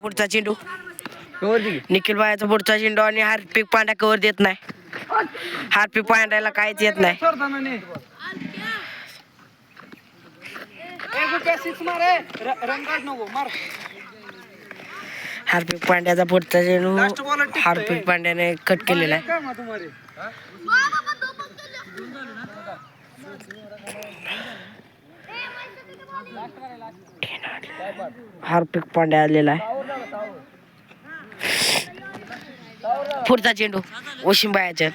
पुढचा चेंडू निखिल बायाचा पुढचा चेंडू आणि हार्पिक पांड्या कव्हर देत नाही. हार्पिक पांड्याला काहीच येत नाही. हार्पिक पांड्याचा पुढचा चेंडू हार्पिक पांड्याने कट केलेला आहे. हार्पिक पांड्या आलेला आहे. पुढचा चेंडू वशिमबायाच्या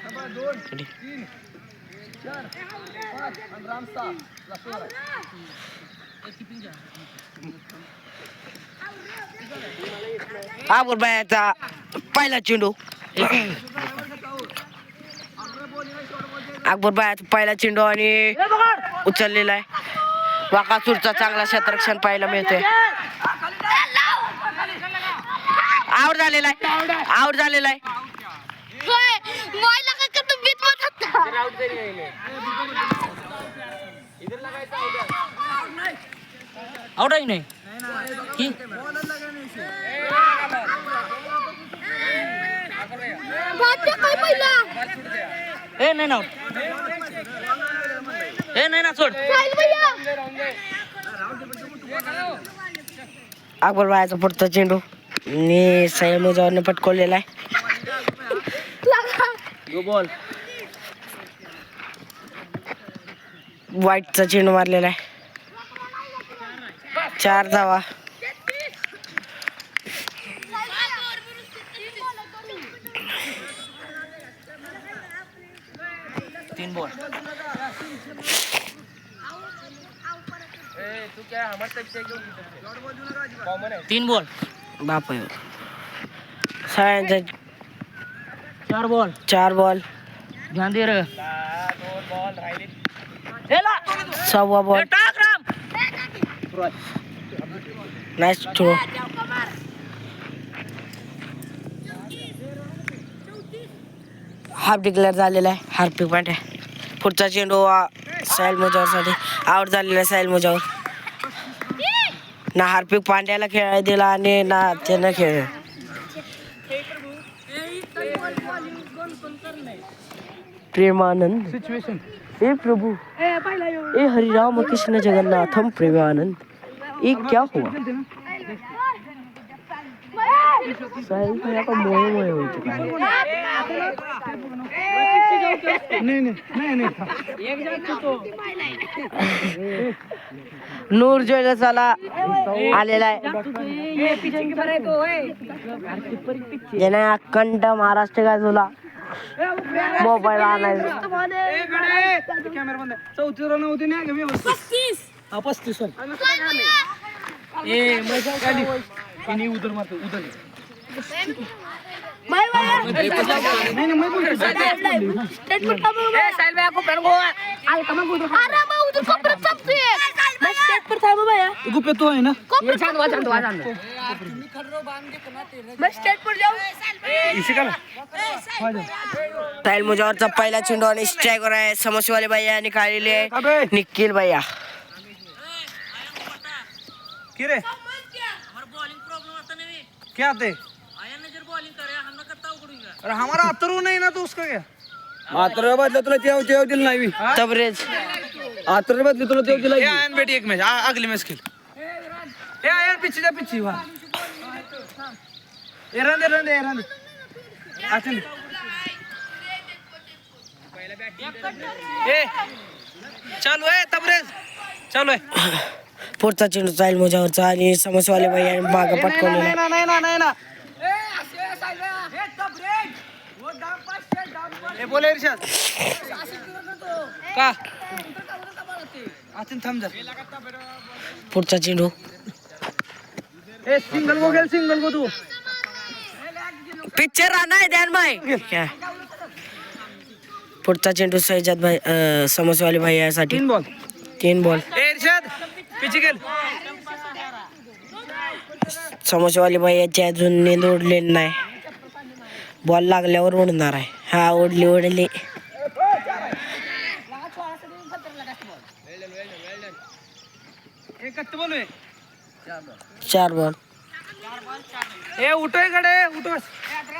बायाचा पहिला चेंडू बायाचा पहिला चेंडू आणि उचललेला आहे. वाकासूरचा चांगला क्षेत्ररक्षण पाहायला मिळतोय. आउट झालेला आहे. आउट झालेला आहे. आउट आहे नाही ए नाही ना ए नाही ना सोड. अकबर बायाचा पुढचा चेंडू आणि सय्यद पटकवलेला आहे. बॉल वाईटचा चेंडू मारलेला आहे. 4 धावा. तीन बॉल तीन बॉल बाप सगळ्यांचा 4 बॉल ध्यान दे रे. 6वा ball. Nice throw. Half declare झालेला आहे. हार्पिक पांड्या पुढचा चेंडू साहिल मुजावरसाठी आउट झालेला आहे. साहिल मुजावर ना हार्पिक पांड्याला खेळायला दिला आणि ना त्यानं खेळ. प्रेमानंद सिच्युएशन हे प्रभु ए हरि राम कृष्ण जगन्नाथम प्रेमानंद ये क्या हुआ. साहिल भैया का मोए हो चुका है. नूर ज्वेलर्सला आलेला आहे. ज्याने अखंड महाराष्ट्र गाजवला. मोबाईल आणायचा 35 उधर मारतो उधर गुप्पे तो है ना साहिल मुजावरचा पहिला चेंडू आणि स्ट्रायकर आहे. समस्यावाले भैया निकाळलेले आहे. निखिल भैया क्या आते अरे हमारा अतरू नहीं ना तो उसका क्या आतर बदले तुला तेव दिलं नाही. तबरेज आतर बदले तुला तेव दिला. आयन बेटी एक मैच अगली मैच खेल ए आयन पीछे जा पीछे वहां रन दे आचन ए चालू है तबरेज चालू है. पुढचा चेंडू साहिल मुजावरचा आणि समस्यावाले भैया मागे पटकवलेला. नाही ए बोले इरशाद का आचन थांब जा. पुढचा चेंडू ए सिंगल को तू पिक्चर राहणार आहे ध्यान भाई. पुढचा चेंडू सय्यद भाई समस्यावाले भैयासाठी 3 बॉल. ए इरशाद पीछे खेल. समस्यावाले भैयाची अजून नेंद उडलेली नाही. बॉल लागल्यावर उडणार आहे. हा उडली 4 बॉल. ए उठोय कडे उठोस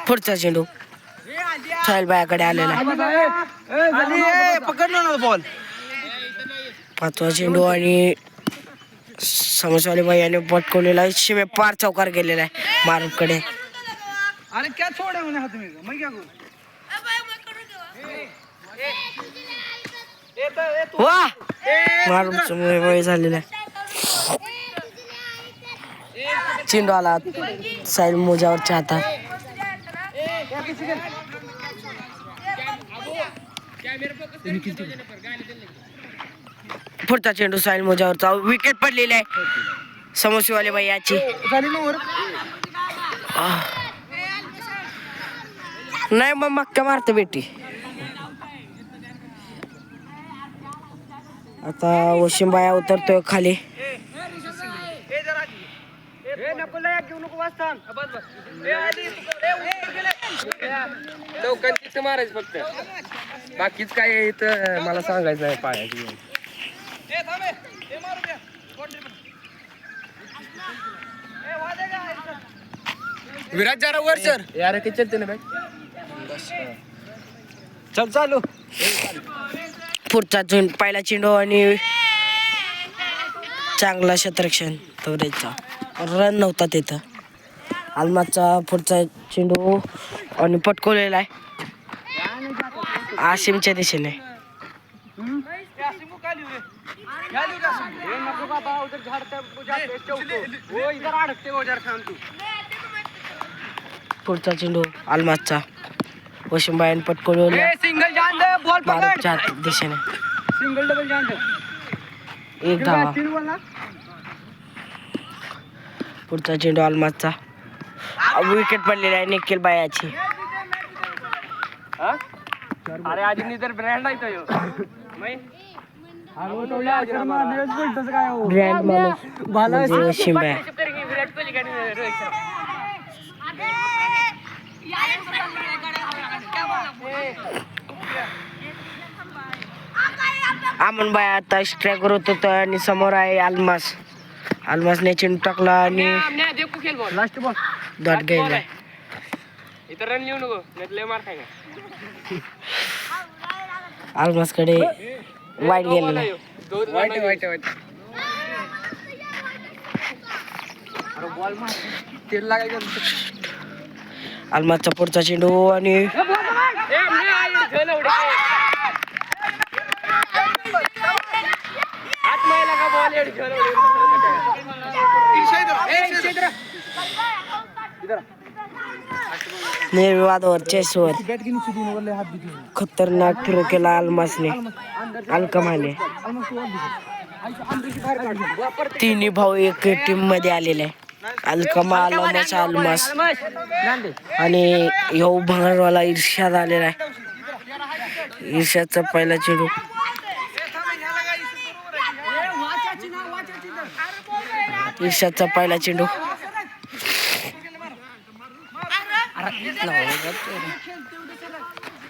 पुढचा चेंडू साहिल बायाकडे आलेला आहे. पकडलो ना बॉल. पाचवा चेंडू आणि समोरवाले बाई याने पटकवलेला आहे. शिमे पार चौकार गेलेला आहे मारूकडे. अरे क्या छोड़े म्हणे हात मी मैं क्या करू. वा मारून झालेला आहे. चेंडू आला साहिल मोजावरच्या हातात. पुढचा चेंडू साहिल मोजावरचा विकेट पडलेली आहे समोरवाले बाई याची. नाही मग मक्का मारतो बेटी. आता वशिमबाया उतरतोय खाली. चौकांची मारायचं फक्त. बाकीच काय इथं मला सांगायचं आहे पायाची. विराट जरा वर सर यार ते चलते ना भाई. चल चालू. पुढचा पहिला चेंडू आणि चांगला क्षेत्ररक्षण तवरेचा रन नव्हता तिथं. आलमाचा पुढचा चेंडू आणि पटकवलेला आहे आशिमच्या दिशेने. पुढचा चेंडू आलमाचा वशिमबाईन पटकवलेला सिंगल जान दे बॉल पकड. मारूच्या दिशेने. सिंगल डबल जान दे. एक धावा. तीन बॉल ना. पुढचा चेंडू आलमाचा विकेट पडलेला आहे निखिल बायाची. अरे आज तर ब्रँड आहे तो ह्यो. ब्रँड माणूस म्हणजे शिंब्या. अमन बाय आता स्ट्रायकर होत होता आणि समोर आहे आलमास. आलमासने चेंडू टाकला आणि लास्ट बॉल. डॉट गेला. इथं रन लिहू नको लय मार खाय. आलमासकडे वाईट गेलेला आहे. वाईट वाईट वाईट. अरे बॉल मार. तेल लागायचं. आलमासचा पुढचा चेंडू आणि निर्विवादावर चेसवर खतरनाक थ्रो केला आलमासने. अलकमाने तिन्ही भाऊ एक टीम मध्ये आलेले आहे. अलकमा आलमास आलमास आणि ह्यो भंगारवाला इर्षाद आलेला आहे. इर्षादचा पहिला चेंडू इर्षादचा पहिला चेंडू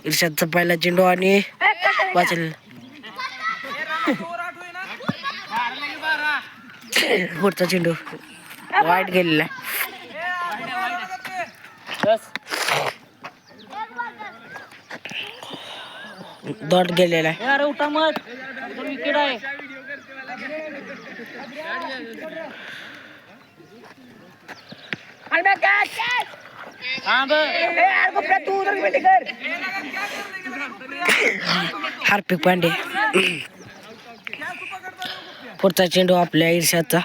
इर्षादचा पहिला चेंडू आणि वाचल. पुढचा चेंडू वाईट गेलेला. डॉट गेलेला आहे. अरे उठा मत विकेट आहे. हार्दिक पांडे. पुढचा चेंडू आपल्या इर्षादचा.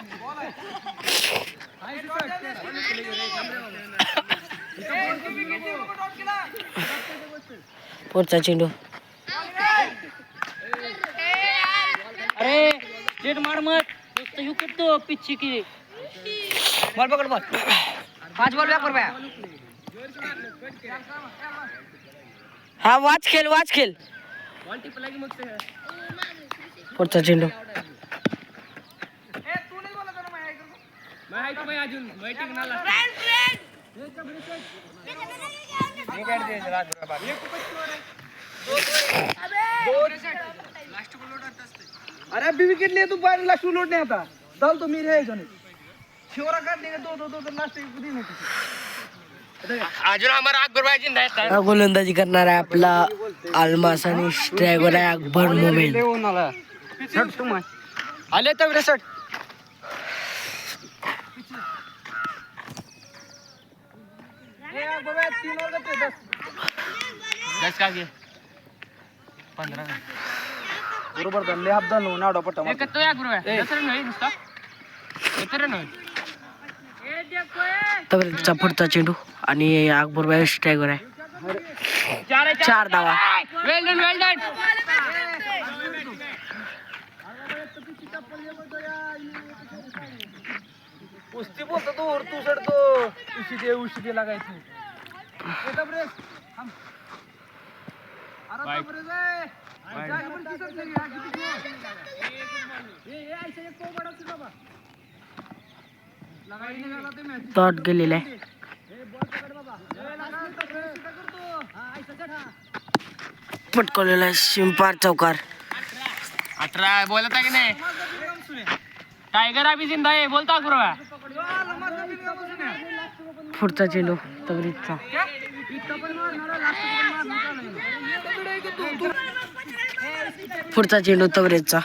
पुढचा चेंडू अरे जेट मार मत नुसतं विकेट तो पिच्छी की. बॉल पकड बॉल. 5 बॉल बॅक कर बाया. हा वाच खेळ. पुढचा चेंडू अरे अभी विकेट लिए तू लास्ट लोड नहीं आता डाल तो मेरे है जाने. अजून आम्हाला अकबर भाई जिंदा आहेत. गोलंदाजी करणार आहे आपला अल्मास आणि स्ट्रायगर आहे अकबर मोमेन. आले तर रेसट का घे 15 बरोबर धरले हब्दा नो नाडो पट्टा एकत्र या गुरु आहे दसरा नाही नुसता एकत्र नाही तबरेचा पुढचा चेंडू आणि अकबर भाई स्ट्रायगर आहे. 4 धावा. वेल डन कुस्ती बोलतो तू सडतो उशी लागायची तोट गेलेला आहे. पटकवलेला आहे शिंपार चौकार. 18 बोलत आहे की नाही टायगर अभी जिंदा आहे बोलता गुरु पुढचा चेंडू तबरेचा. पुढचा चेंडू तबरेचा.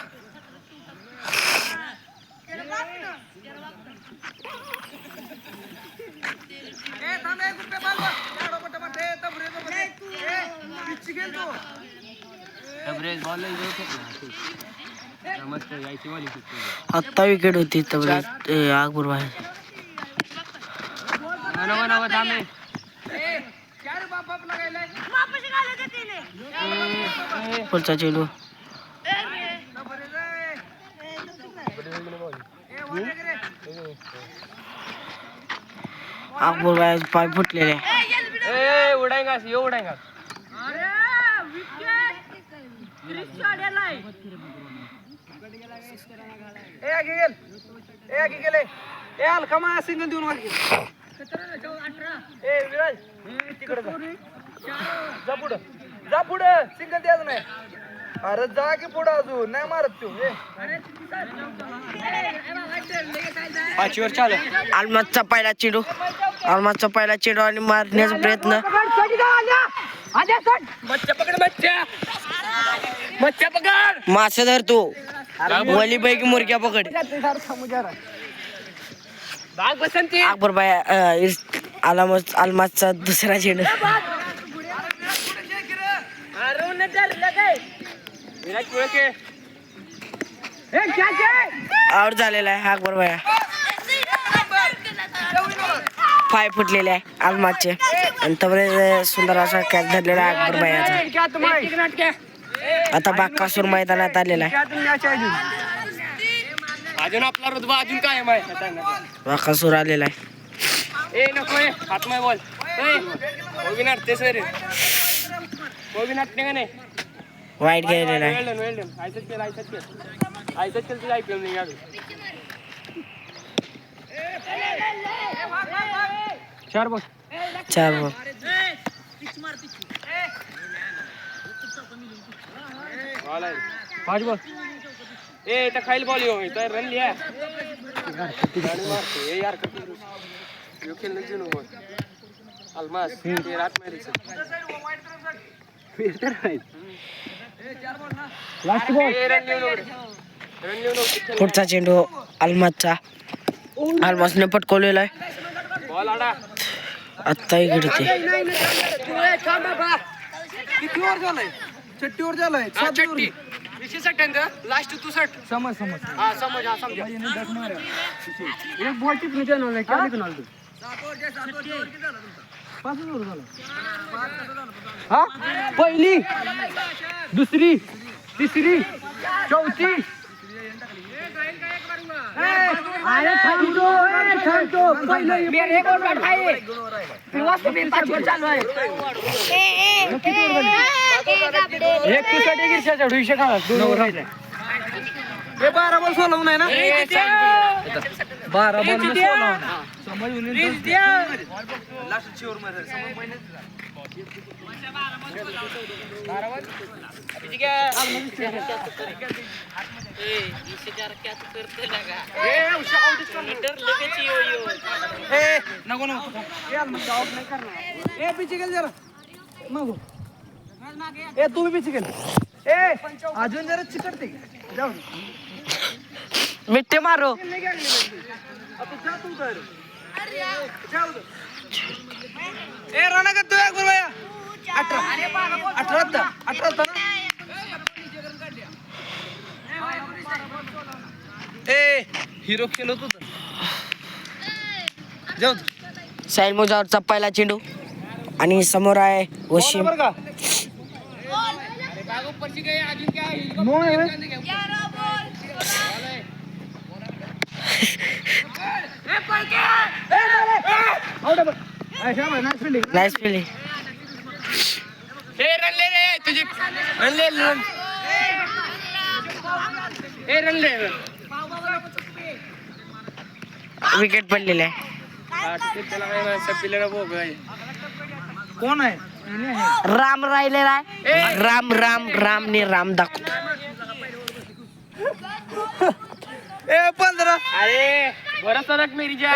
आत्ता विकेट होती तबरेज अकबर भाई. पुढचा चेंडू अकबर भाई पाय फुटलेले. उडाएगा ये उडाएगा सिंगल देऊन विराज तिकडे जा पुढं सिंगल द्यायचं नाही. अरे जा की पुढं अजून नाही मारत तू 5 वर चालू. अल्मासचा पहिला चेंडू आणि मारण्याचा प्रयत्न. मच्छा पकड मासे धर तू वली पैकी मुरक्या पकड. बाग बसंती अकबर भाई अल्मासचा दुसरा चेंडू. आउट झालेला आहे अकबर भाई. पाय फुटलेले आहे अल्मासचे आणि तबरेज सुंदर असा कॅच धरलेला आहे अकबर भाईचा. आता बाकासूर मैदानात आलेला आहे. अजून आपला रुतबा अजून काय माहिती बाकासूर आलेला आहे. ए नको हातमाय बॉल ओगी नाटते सर ओगी नाटते का नाही वाईट गेलेला आहे. वेल्डन आयसच केलं तुझं ऐकलं नाही अजून 4 बॉल 4 बॉल. बॉल आहे 5 बॉल. ए तर खाईल बॉल येऊ तर रन लिहा मारते यार यो खेळणं जिनू बॉल अल्मास ते रात मारी लास्ट बॉल रन लिहून पुढचा चेंडू अल्मासचा. अल्मासने पटकवलेला आहे. बॉल आडा आत्ता इकडे ते किती ओव्हर झालाय 36 ओव्हर झालाय 36 सेकंद लास्ट तू सट समज हा समज हा समजा एक बॉल टिपने देणार काय निघणार तू 5 ओव्हर झाला हा पहिली दुसरी तिसरी चौथी अरे थांबतो पहिलं मेरे एक ओव्हर आहे पिवास बिन 5 ओव्हर चालू आहे एक तुसाठी गिरशाच्या ढुईशे खाला 2 ओव्हर राहिले हे 12 बॉल सोलवून आहे ना 12 बॉल में 16 समझ लास्ट शेवर मध्ये समझ महिने नको ए पीछे गेल जरा नको ए तू भी पीछे गेल ए अजून जरा चिकटते जाऊ मिट्टे मारो आता जा तू कर जाऊ ए राणा का तू एक भैया 18 ए हिरो केलं तू जाऊ साहिल मुजावरचा पहिला चेंडू आणि समोर आहे वशिम. बरं का नो आहे नाईस फिल्डिंग. विकेट पडलेले आहे. कोण आहे राम राहिलेला आहे. रामने राम दाखवतो. ए 15 अरे भरोसा रख मेरी जान.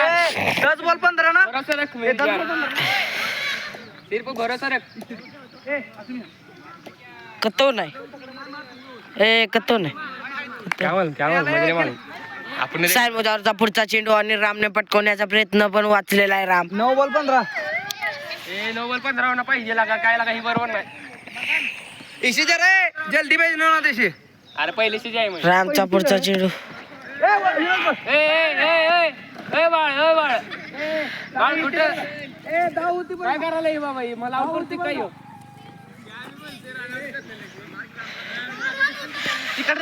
10 बॉल 15 ना भरोसा रख मेरी जान. सिर्फ भरोसा रख. कतो नाही कतो नाही. क्या मजे माल आपण साहिल मुजावरचा पुढचा चेंडू आणि रामने पटकवण्याचा प्रयत्न पण वाचलेला आहे. राम 9 बॉल 15 ए 9 बॉल 15 होना पाहिजे लागा काय लागा ही बरोबर नाही. इशी जरा जल्दी भेज ना देशी अरे पहिलेशी जाय मग. रामचा पुढचा चेंडू ए बाळ कुठं ए दाऊ ती काय करायला ये बाबा मला आउट करते काय हो.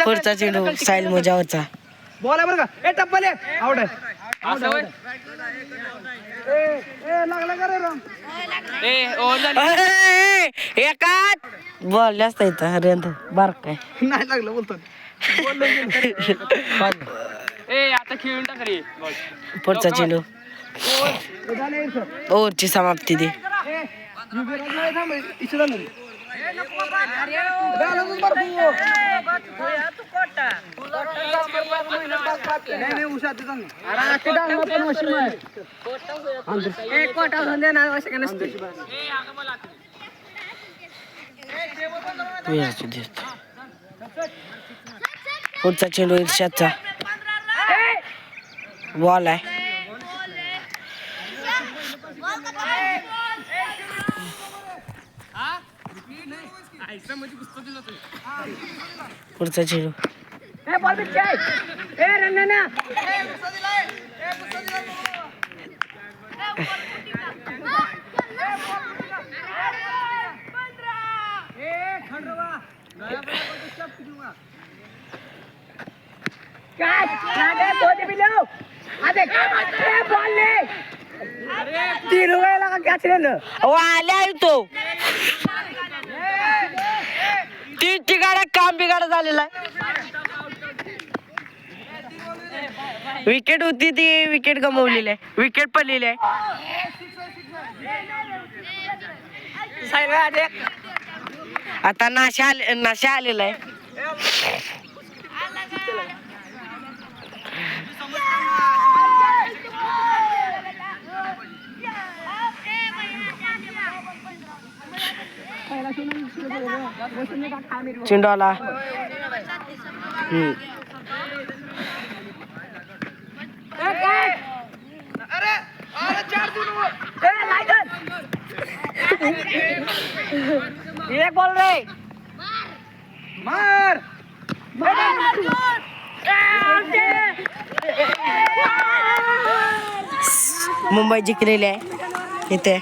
पुढचा चेंडू साहिल मुजावरचा. बॉल आहे बरं का ए टप्पल आहे आउट आहे असं होय. ए लागला का रे राम ए ओ एकात बॉल जास्त येतं अरे बार काय नाही लागलं बोलतो ए आता खेळून टाक रे. पुढचा चेंडू ओव्हरची समाप्ती दे. पुढचा चेंडू इर्षादचा. बॉल आहे. पुढचा चेंडू आल्या तो तीन ठिकाणा काम बिघाड झालेला आहे. विकेट होती ती विकेट गमावलेली आहे. विकेट पडलेली आहे. आता नाशा आलेला आहे. चेंडू आला. एक बॉल रे मार मुंबई जिंकलेली आहे इथे.